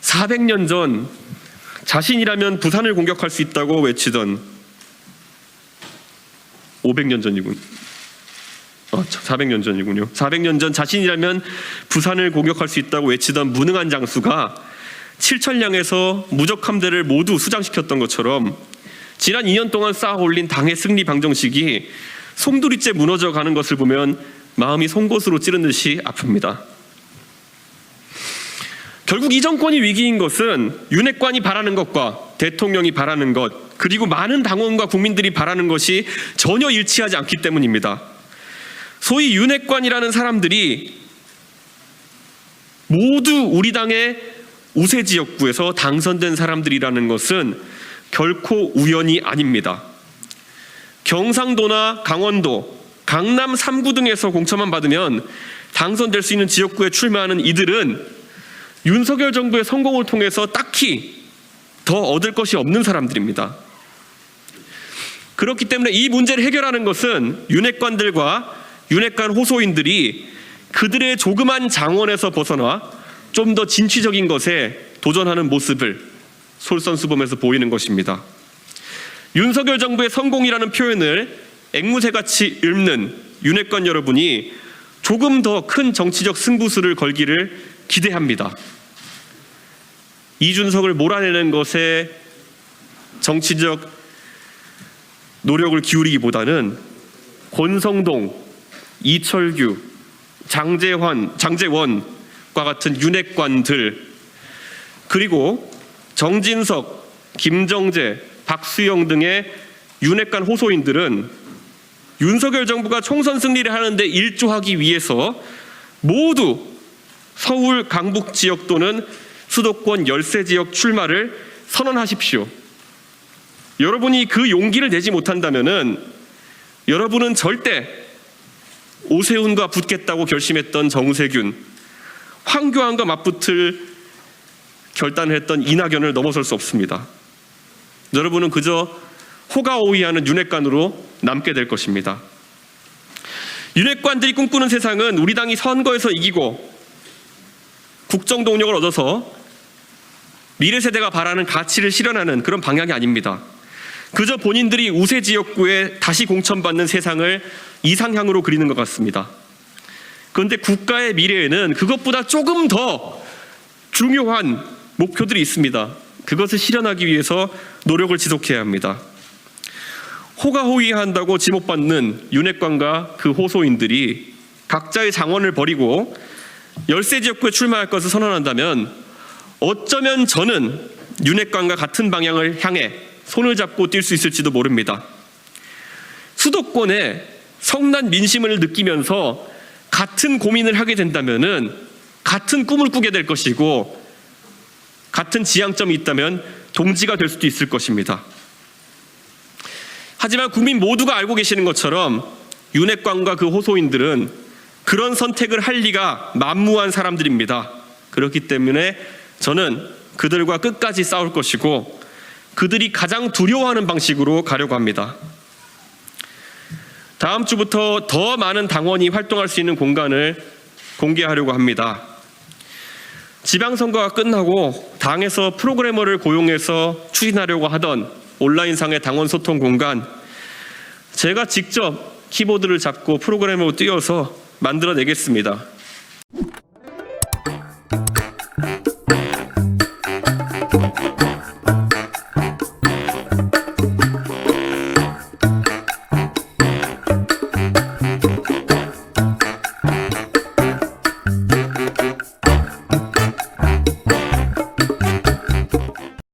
400년 전 자신이라면 부산을 공격할 수 있다고 외치던 500년 전이군. 400년 전이군요. 400년 전 자신이라면 부산을 공격할 수 있다고 외치던 무능한 장수가 7천량에서 무적함대를 모두 수장시켰던 것처럼 지난 2년 동안 쌓아올린 당의 승리 방정식이 송두리째 무너져가는 것을 보면 마음이 송곳으로 찌른 듯이 아픕니다. 결국 이 정권이 위기인 것은 윤핵관이 바라는 것과 대통령이 바라는 것, 그리고 많은 당원과 국민들이 바라는 것이 전혀 일치하지 않기 때문입니다. 소위 윤핵관이라는 사람들이 모두 우리 당의 우세 지역구에서 당선된 사람들이라는 것은 결코 우연이 아닙니다. 경상도나 강원도, 강남 3구 등에서 공천만 받으면 당선될 수 있는 지역구에 출마하는 이들은 윤석열 정부의 성공을 통해서 딱히 더 얻을 것이 없는 사람들입니다. 그렇기 때문에 이 문제를 해결하는 것은 윤핵관들과 윤핵관 호소인들이 그들의 조그만 장원에서 벗어나 좀 더 진취적인 것에 도전하는 모습을 솔선수범해서 보이는 것입니다. 윤석열 정부의 성공이라는 표현을 앵무새같이 읊는 윤핵관 여러분이 조금 더 큰 정치적 승부수를 걸기를 기대합니다. 이준석을 몰아내는 것에 정치적 노력을 기울이기보다는 권성동, 이철규, 장제원과 같은 윤핵관들, 그리고 정진석, 김정재, 박수영 등의 윤핵관 호소인들은 윤석열 정부가 총선 승리를 하는데 일조하기 위해서 모두 서울 강북 지역 또는 수도권 열세 지역 출마를 선언하십시오. 여러분이 그 용기를 내지 못한다면은 여러분은 절대 오세훈과 붙겠다고 결심했던 정세균, 황교안과 맞붙을 결단을 했던 이낙연을 넘어설 수 없습니다. 여러분은 그저 호가호위하는 윤핵관으로 남게 될 것입니다. 윤핵관들이 꿈꾸는 세상은 우리 당이 선거에서 이기고 국정 동력을 얻어서 미래 세대가 바라는 가치를 실현하는 그런 방향이 아닙니다. 그저 본인들이 우세 지역구에 다시 공천받는 세상을 이상향으로 그리는 것 같습니다. 그런데 국가의 미래에는 그것보다 조금 더 중요한 목표들이 있습니다. 그것을 실현하기 위해서 노력을 지속해야 합니다. 호가호위한다고 지목받는 윤핵관과 그 호소인들이 각자의 장원을 버리고 열세 지역구에 출마할 것을 선언한다면 어쩌면 저는 윤핵관과 같은 방향을 향해 손을 잡고 뛸 수 있을지도 모릅니다. 수도권에 성난 민심을 느끼면서 같은 고민을 하게 된다면은 같은 꿈을 꾸게 될 것이고 같은 지향점이 있다면 동지가 될 수도 있을 것입니다. 하지만 국민 모두가 알고 계시는 것처럼 윤핵관과 그 호소인들은 그런 선택을 할 리가 만무한 사람들입니다. 그렇기 때문에 저는 그들과 끝까지 싸울 것이고 그들이 가장 두려워하는 방식으로 가려고 합니다. 다음 주부터 더 많은 당원이 활동할 수 있는 공간을 공개하려고 합니다. 지방선거가 끝나고 당에서 프로그래머를 고용해서 추진하려고 하던 온라인상의 당원 소통 공간, 제가 직접 키보드를 잡고 프로그래머로 뛰어서 만들어내겠습니다.